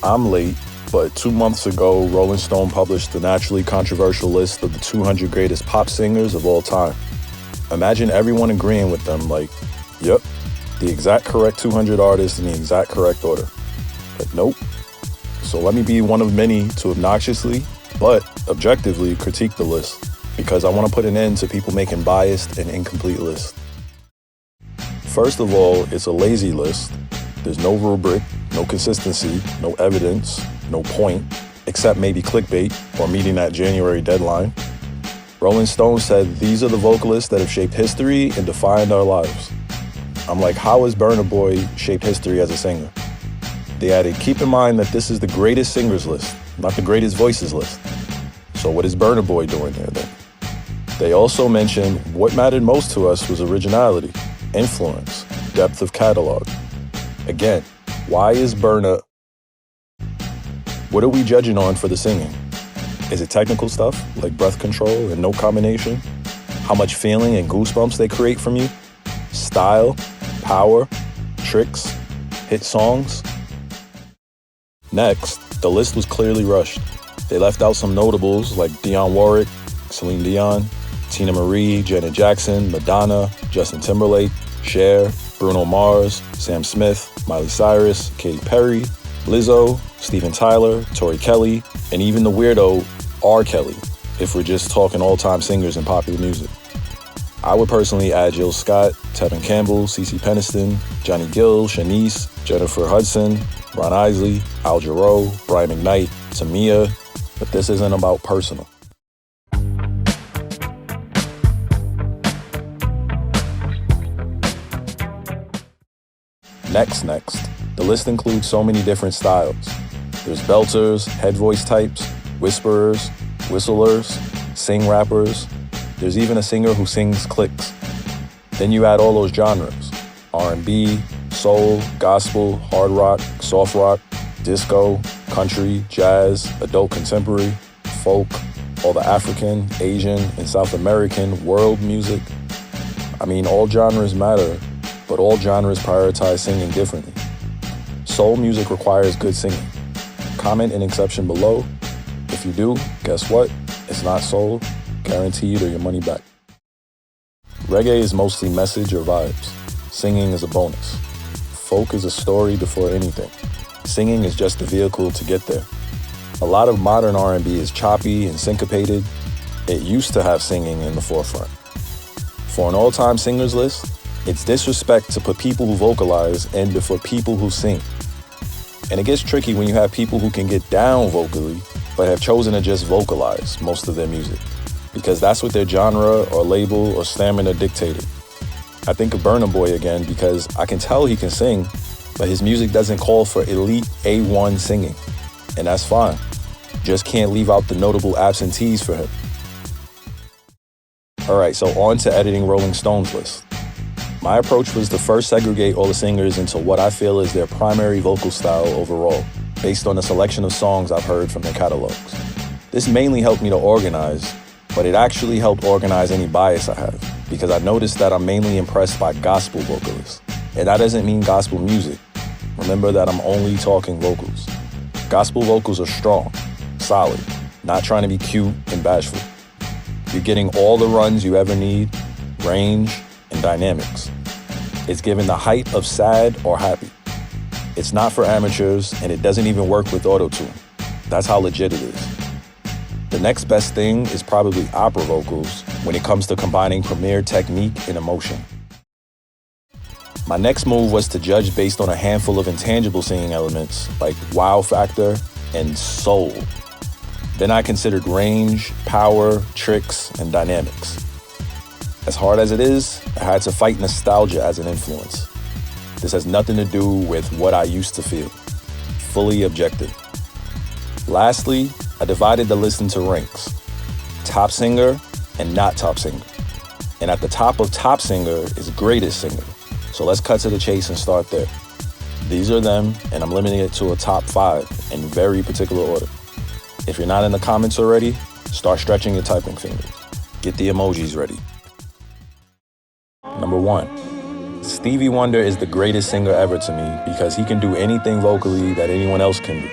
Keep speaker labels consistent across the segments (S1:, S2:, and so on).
S1: I'm late, but 2 months ago, Rolling Stone published the naturally controversial list of the 200 greatest pop singers of all time. Imagine everyone agreeing with them like, yep, the exact correct 200 artists in the exact correct order. But nope. So let me be one of many to obnoxiously, but objectively critique the list, because I want to put an end to people making biased and incomplete lists. First of all, it's a lazy list. There's no rubric, no consistency, no evidence, no point, except maybe clickbait or meeting that January deadline. Rolling Stone said these are the vocalists that have shaped history and defined our lives. I'm like, how has Burna Boy shaped history as a singer? They added, keep in mind that this is the greatest singers list, not the greatest voices list. So what is Burna Boy doing there then? They also mentioned what mattered most to us was originality, influence, depth of catalog. Again, why is Burna? What are we judging on for the singing? Is it technical stuff, like breath control and note combination? How much feeling and goosebumps they create from you? Style, power, tricks, hit songs? Next, the list was clearly rushed. They left out some notables like Dionne Warwick, Celine Dion, Tina Marie, Janet Jackson, Madonna, Justin Timberlake, Cher, Bruno Mars, Sam Smith, Miley Cyrus, Katy Perry, Lizzo, Steven Tyler, Tori Kelly, and even the weirdo R. Kelly, if we're just talking all-time singers in popular music. I would personally add Jill Scott, Tevin Campbell, CeCe Peniston, Johnny Gill, Shanice, Jennifer Hudson, Ron Isley, Al Jarreau, Brian McKnight, Tamia, but this isn't about personal. Next, the list includes so many different styles. There's belters, head voice types, whisperers, whistlers, sing rappers. There's even a singer who sings clicks. Then you add all those genres: R&B, soul, gospel, hard rock, soft rock, disco, country, jazz, adult contemporary, folk, all the African, Asian, and South American world music. I mean, all genres matter, but all genres prioritize singing differently. Soul music requires good singing. Comment an exception below. If you do, guess what? It's not soul, guaranteed, or your money back. Reggae is mostly message or vibes. Singing is a bonus. Folk is a story before anything. Singing is just the vehicle to get there. A lot of modern R&B is choppy and syncopated. It used to have singing in the forefront. For an all-time singers list, it's disrespect to put people who vocalize in before people who sing. And it gets tricky when you have people who can get down vocally, but have chosen to just vocalize most of their music, because that's what their genre or label or stamina dictated. I think of Burna Boy again because I can tell he can sing, but his music doesn't call for elite A1 singing, and that's fine. Just can't leave out the notable absentees for him. All right, so on to editing Rolling Stone's list. My approach was to first segregate all the singers into what I feel is their primary vocal style overall, based on a selection of songs I've heard from their catalogs. This mainly helped me to organize, but it actually helped organize any bias I have, because I noticed that I'm mainly impressed by gospel vocalists. And that doesn't mean gospel music. Remember that I'm only talking vocals. Gospel vocals are strong, solid, not trying to be cute and bashful. You're getting all the runs you ever need, range, and dynamics. It's given the height of sad or happy. It's not for amateurs, and it doesn't even work with auto-tune. That's how legit it is. The next best thing is probably opera vocals when it comes to combining premier technique and emotion. My next move was to judge based on a handful of intangible singing elements like wow factor and soul. Then I considered range, power, tricks, and dynamics. As hard as it is, I had to fight nostalgia as an influence. This has nothing to do with what I used to feel. Fully objective. Lastly, I divided the list into ranks: top singer and not top singer. And at the top of top singer is greatest singer. So let's cut to the chase and start there. These are them, and I'm limiting it to a top 5 in very particular order. If you're not in the comments already, start stretching your typing fingers. Get the emojis ready. Number 1, Stevie Wonder is the greatest singer ever to me because he can do anything vocally that anyone else can do.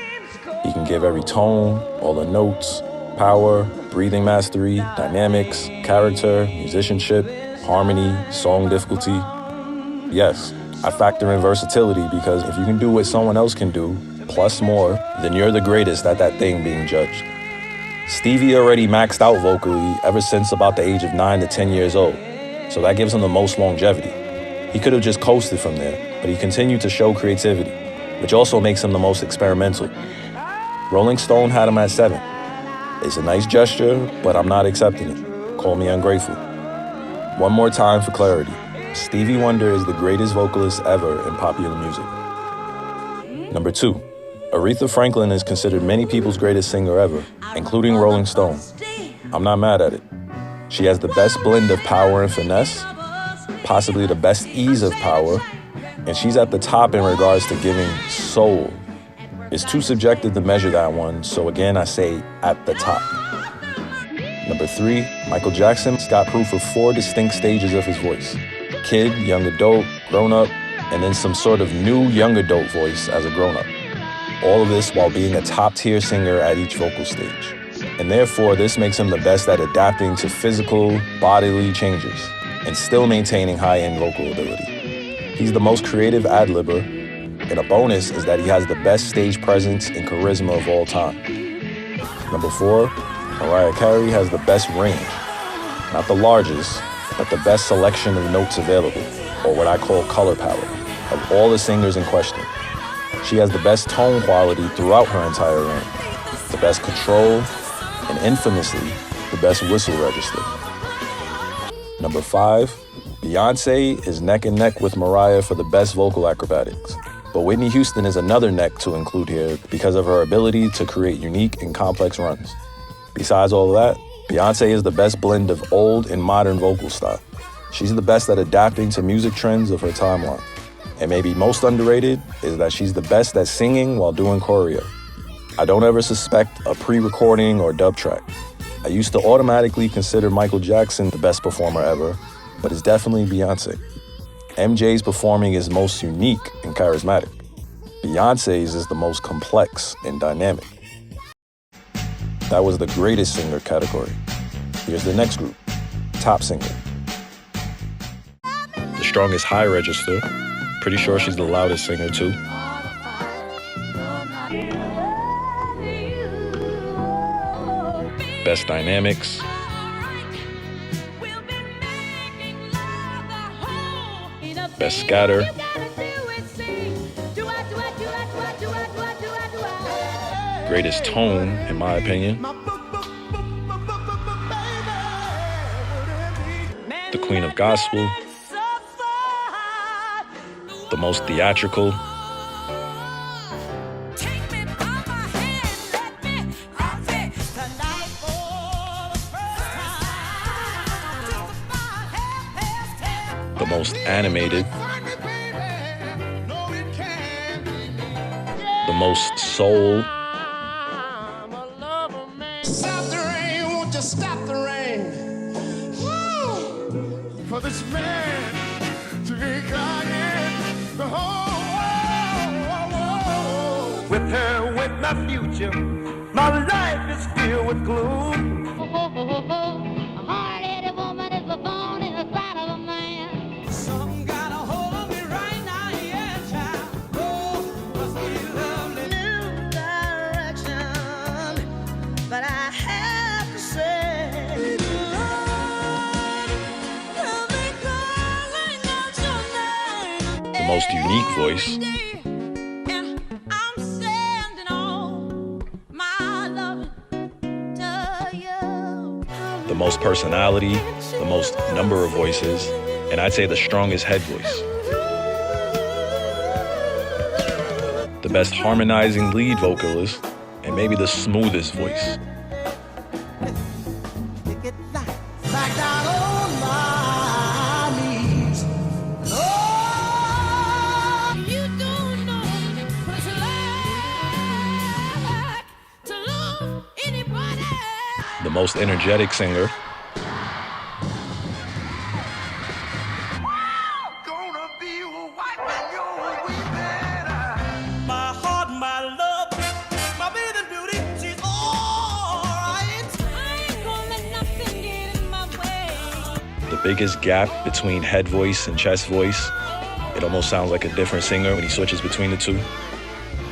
S1: give every tone, all the notes, power, breathing mastery, dynamics, character, musicianship, harmony, song difficulty. Yes, I factor in versatility because if you can do what someone else can do, plus more, then you're the greatest at that thing being judged. Stevie already maxed out vocally ever since about the age of 9 to 10 years old, so that gives him the most longevity. He could have just coasted from there, but he continued to show creativity, which also makes him the most experimental. Rolling Stone had him at 7. It's a nice gesture, but I'm not accepting it. Call me ungrateful. One more time for clarity. Stevie Wonder is the greatest vocalist ever in popular music. Number 2. Aretha Franklin is considered many people's greatest singer ever, including Rolling Stone. I'm not mad at it. She has the best blend of power and finesse, possibly the best ease of power, and she's at the top in regards to giving soul. It's too subjective to measure that one, so again I say at the top. Number 3, Michael Jackson's got proof of 4 distinct stages of his voice. Kid, young adult, grown-up, and then some sort of new young adult voice as a grown-up. All of this while being a top-tier singer at each vocal stage. And therefore, this makes him the best at adapting to physical, bodily changes and still maintaining high-end vocal ability. He's the most creative ad-libber, and a bonus is that he has the best stage presence and charisma of all time. Number 4, Mariah Carey has the best range. Not the largest, but the best selection of notes available, or what I call color palette, of all the singers in question. She has the best tone quality throughout her entire range, the best control, and infamously, the best whistle register. Number 5, Beyoncé is neck and neck with Mariah for the best vocal acrobatics. But Whitney Houston is another neck to include here because of her ability to create unique and complex runs. Besides all of that, Beyoncé is the best blend of old and modern vocal style. She's the best at adapting to music trends of her timeline. And maybe most underrated is that she's the best at singing while doing choreo. I don't ever suspect a pre-recording or dub track. I used to automatically consider Michael Jackson the best performer ever, but it's definitely Beyoncé. MJ's performing is most unique and charismatic. Beyoncé's is the most complex and dynamic. That was the greatest singer category. Here's the next group, top singer. The strongest high register. Pretty sure she's the loudest singer too. Best dynamics. Best scatter. Greatest tone, in my opinion. The Queen of Gospel. The most theatrical. The most animated. The most soul.
S2: Stop the rain, won't you stop the rain? Woo! For this man to be crying the whole world. With her, with my future, my life is filled with gloom.
S3: A hard-headed woman is the thorn in the side of a man.
S2: Something got a hold of me right now, yeah, child. Oh, must be lovely.
S4: New direction, but I have to say, Lord, you'll be calling out your name.
S1: The most unique voice.
S4: And I'm sending all my love to you.
S1: The most personality. The most number of voices. And I'd say the strongest head voice. The best harmonizing lead vocalist. And maybe the smoothest voice.
S2: Back down on my knees. Oh,
S4: You don't know what it's like to love anybody.
S1: The most energetic singer.
S2: gonna be wiping your weeping eye. My heart, my love, my bathing beauty.
S1: the biggest gap between head voice and chest voice. It almost sounds like a different singer when he switches between the two.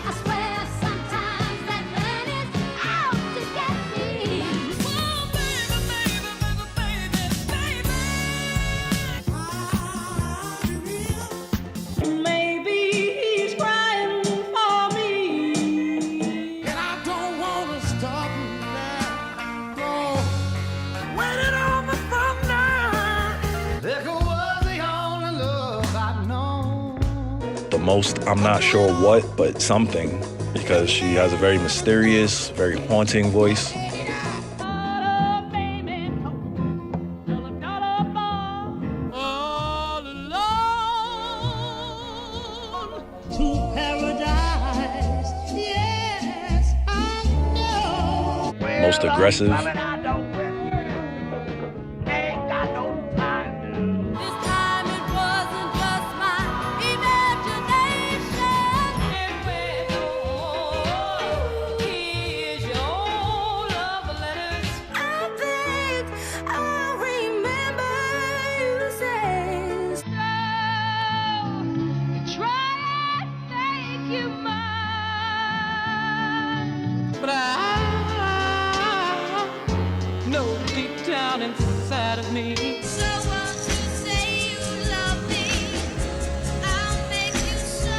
S3: I swear sometimes that man is out to get me. Oh, baby, baby, baby, baby.
S4: Maybe he's crying for me.
S2: And I don't want to stop now. No. Waiting on the thunder. Liquor was the only love I'd known.
S1: The most, I'm not sure what, but something, because she has a very mysterious, very haunting voice.
S4: Oh, baby, till I got up all alone to paradise. Yes, I know.
S1: Most aggressive.
S4: This time it wasn't just my imagination. Here's your love letters. I think I remember you saying, so try and make you mine. But I know deep down inside of me. So won't you say you love me? I'll make you so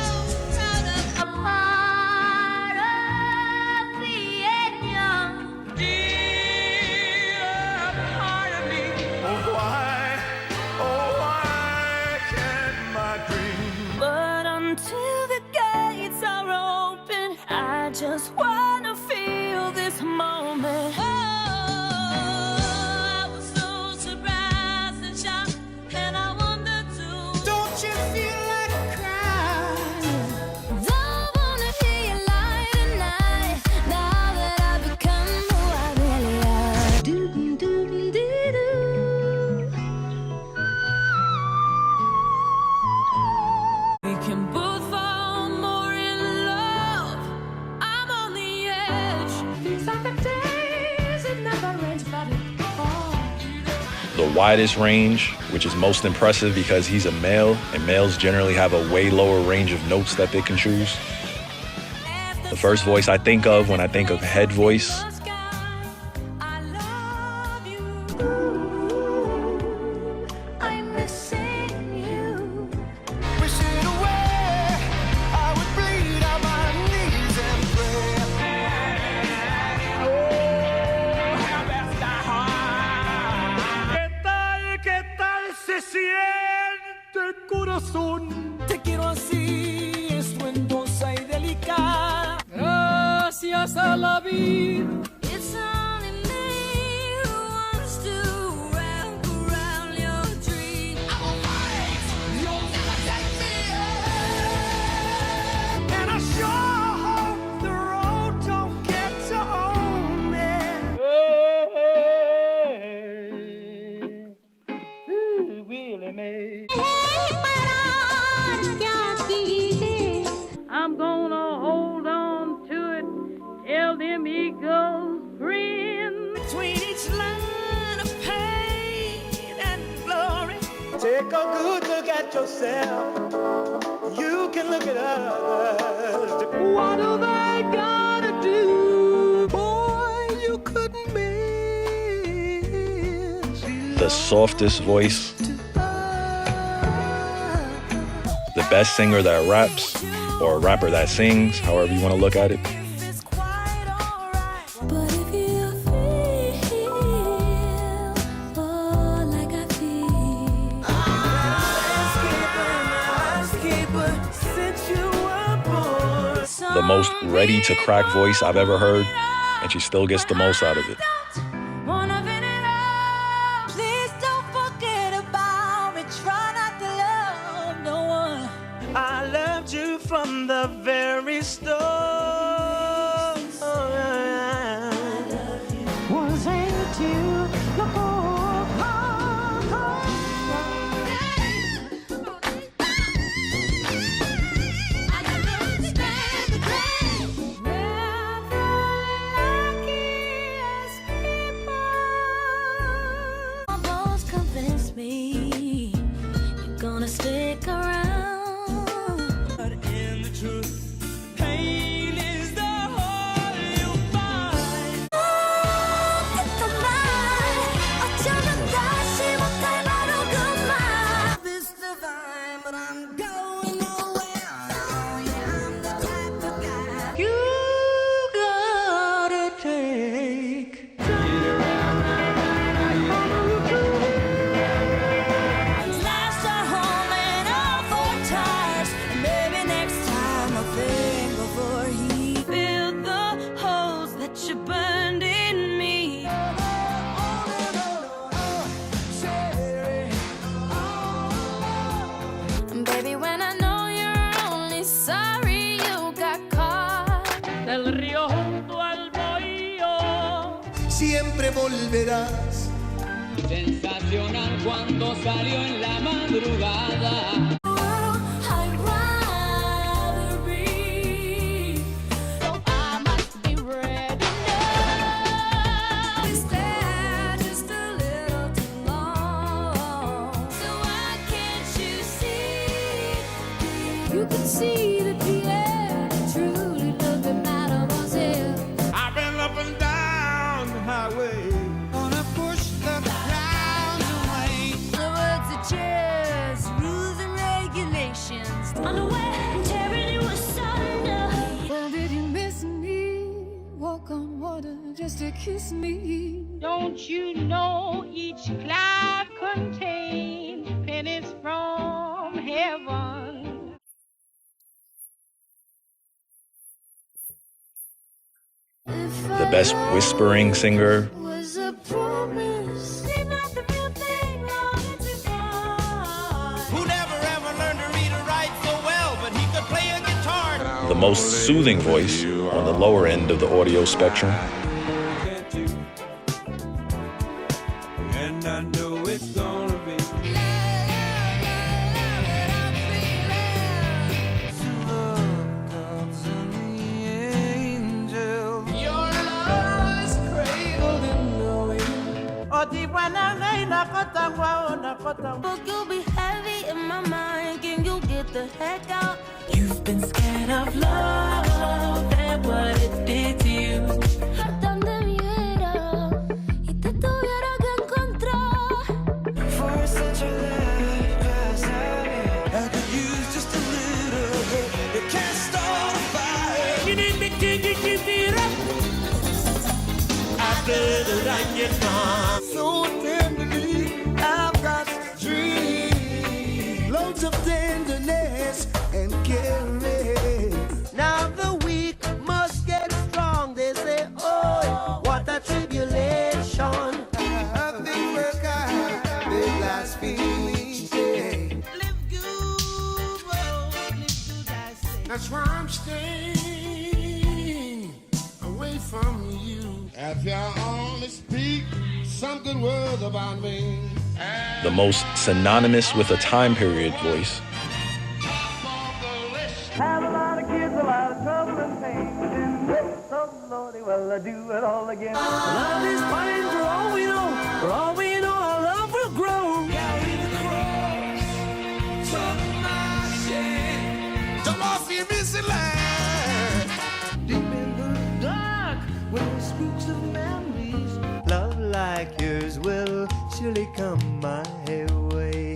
S4: proud of a part of me and young. Dear part of me.
S2: Oh, why can't my dream?
S4: But until the gates are open, I just wanna feel this moment. Oh, I was so surprised and shocked, and I wondered too.
S2: Don't you feel like crying?
S4: Don't wanna hear you lie tonight. Now that I've become who I really am. Do-do-do-do-do. We can both fall more in love. I'm on the edge. These are the days that never ends, but it
S1: The widest range, which is most impressive because he's a male, and males generally have a way lower range of notes that they can choose. The first voice I think of when I think of head voice
S4: I love you. I'm missing you.
S2: Wishing away, I would bleed on my knees and pray. Oh, how best I heart. ¿Qué tal se siente el corazón? Te quiero así, estruendosa y delicada. Gracias a la vida.
S4: It's only me who wants to wrap around your dream.
S2: You'll never take me in. And I sure hope the road don't get to own me. Really made.
S4: I'm gonna hold on to it till them eagles grin.
S2: Between each line of pain and glory, take a good look at yourself. You can look at others. What do they gotta do? Boy, you couldn't miss.
S1: the softest voice, the best singer that raps, or a rapper that sings, however you want to look at it.
S4: It's quite alright, but if you feel like I feel,
S2: Since you were born.
S1: The most ready to crack voice I've ever heard, and she still gets the most out of it.
S4: wanna fit it all. Please don't forget about me. Try not to love no one.
S2: I loved you from the very start. Wasn't you the
S4: junto al bohío.
S2: Siempre volverás.
S4: Sensacional cuando salió en la madrugada.
S3: I'd rather be. So I must be ready now. Is that just a little too long? So why can't you see? You can see that the air truly doesn't matter, was it?
S2: I've been up and down the highway. Gonna push the clouds away.
S3: The words are just rules and regulations. Unaware, tearing you asunder. Well, did you miss me? Walk on water just to kiss me.
S4: Don't you know each cloud contains pennies from heaven?
S1: The best whispering singer,
S3: Was a promise. Seemed like the real thing long too far.
S2: Who never ever learned to read or write so well, but he could play a guitar.
S1: the most soothing voice on the lower end of the audio spectrum,
S2: And I know it's gonna be. Your love is cradled in knowing.
S3: Book, you'll be heavy in my mind. Can you get the heck out?
S5: You've been scared of love and what it did to you.
S3: Hasta donde viera y te tuviera que encontrar.
S5: For such a life past
S2: I could use just a little bit. You can't start a fire. You need me to keep it up. After the light gets on. So tenderly, I've got to dream. Loads of tenderness and caring. Now the weak must get strong. They say, oh, what a tribulation. Nothing but God, they blaspheme each day. Live good, whoa, live good, I say. That's why I'm staying away from you. If you only speak some good words about me.
S1: the most synonymous with a time period voice,
S6: Have a lot of kids, a lot of trouble and pain. But in the midst of the Lordy, well, I do it all again. Love is fine for all we know. For all we know, our love will grow.
S2: Carry the cross, took my sin. The lost you missing land.
S6: Deep in the dark, with the spooks of memories, love like yours will surely come my way.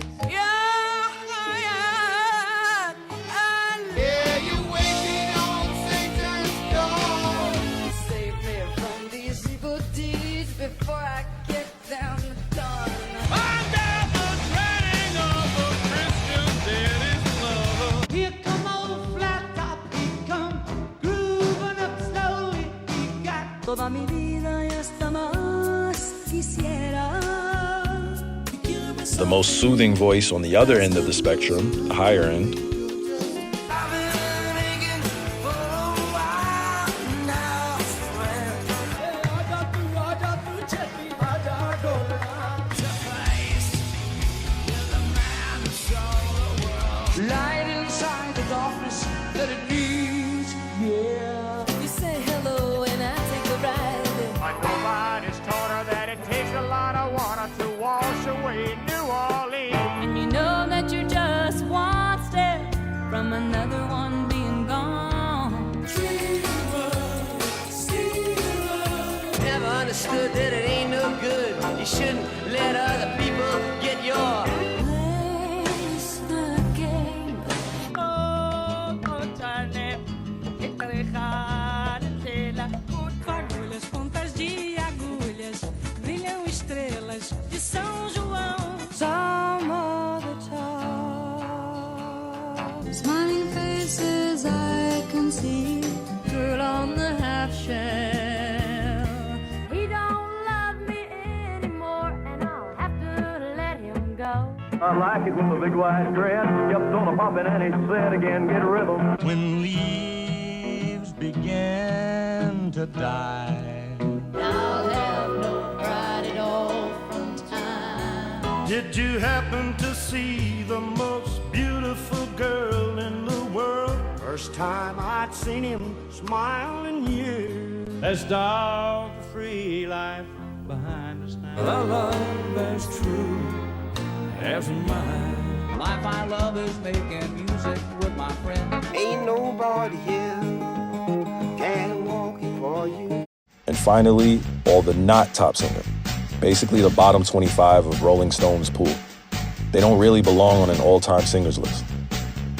S2: Yeah, you waiting on Satan's door.
S3: Save me from these evil deeds before I get down the dawn.
S2: Under the dreading of a Christian daddy's love.
S4: Here come old flat top, he come grooving up slowly. He got
S5: Toda mi vida y hasta más quisiera.
S1: the most soothing voice on the other end of the spectrum, the higher end,
S2: I've been aching for a while now, friend.
S6: Light inside the darkness that it needs, yeah.
S3: You say hello and I take a ride.
S7: But nobody's taught her that it takes a lot of water to wash away New Orleans.
S3: And you know that you're just one step from another one being gone.
S6: Never understood that it ain't no good. You shouldn't let other people get your.
S3: Place the game.
S4: oh, Charlie, esta dejar en tela. Fagulhas, pontas de agulhas, brilham estrelas de São João.
S3: Some other time. Smiling faces I can see. Girl on the half shell. He don't love me anymore, and I'll have to let him go.
S6: I like it when the big white dress kept on a popping and he said again, get a rhythm.
S2: When leaves began
S8: to die.
S3: I'll have no pride at all from time.
S2: Did you happen to see the most beautiful girl in the world? First time I'd seen him smile in years.
S8: Let's start the free life behind us now. A love that's true as mine. Life I love is making music with my friends.
S6: Ain't nobody here can walk for you.
S1: And finally, all the not top singer. Basically the bottom 25 of Rolling Stone's pool. They don't really belong on an all-time singers list.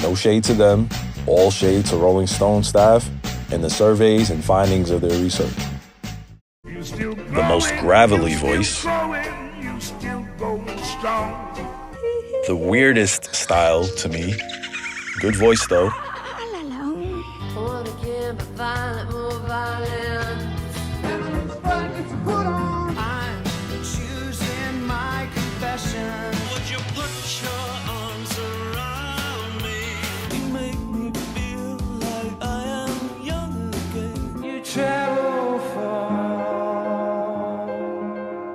S1: No shade to them, all shade to Rolling Stone staff and the surveys and findings of their research. The most gravelly voice, the weirdest style to me, good voice though.
S3: Born again, but violent, more violent.
S5: I'm choosing my confession. Would you put your arms around me? You make me feel like I am young again.
S8: You travel far.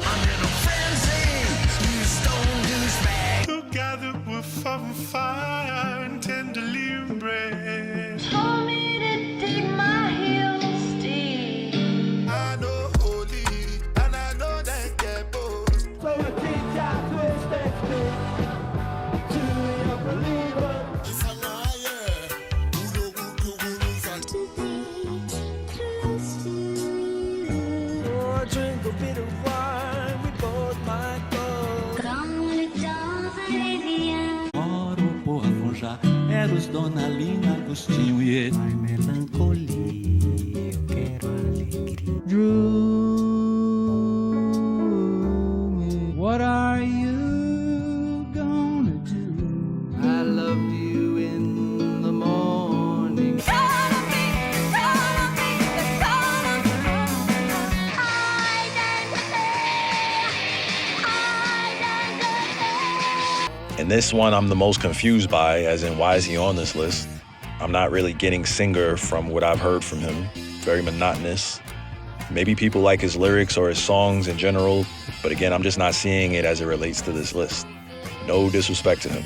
S5: I'm in a frenzy. You stone douchebag. Together we're from fire and tenderly embraced.
S3: Told me to dig my heels deep.
S2: I know holy, and I know that get both.
S6: So you teach our twisted stick to the unbeliever.
S5: Oh, drink a bit of wine, we both might go.
S3: Comme le temps va-et-vient.
S8: Moro, porra, Fonjá, Eros, Dona Lina, Agostinho e ele. Ai, melancolia, eu quero alegria. Drew me. What are you gonna do? I loved you in the morning.
S1: And this one I'm the most confused by, as in why is he on this list? I'm not really getting singer from what I've heard from him. Very monotonous. Maybe people like his lyrics or his songs in general, but again, I'm just not seeing it as it relates to this list. No disrespect to him.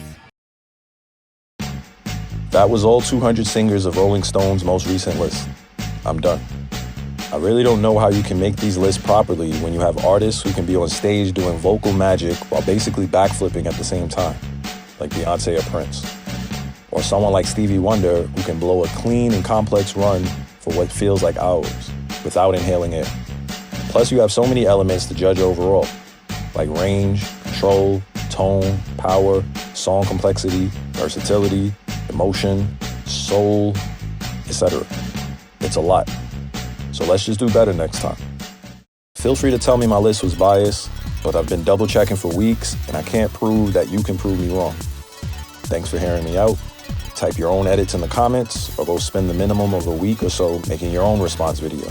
S1: That was all 200 singers of Rolling Stone's most recent list. I'm done. I really don't know how you can make these lists properly when you have artists who can be on stage doing vocal magic while basically backflipping at the same time, like Beyoncé or Prince. Or someone like Stevie Wonder who can blow a clean and complex run for what feels like hours without inhaling air. Plus you have so many elements to judge overall, like range, control, tone, power, song complexity, versatility, emotion, soul, etc. It's a lot. So let's just do better next time. Feel free to tell me my list was biased, but I've been double checking for weeks and I can't prove that you can prove me wrong. Thanks for hearing me out. Type your own edits in the comments or go spend the minimum of a week or so making your own response video.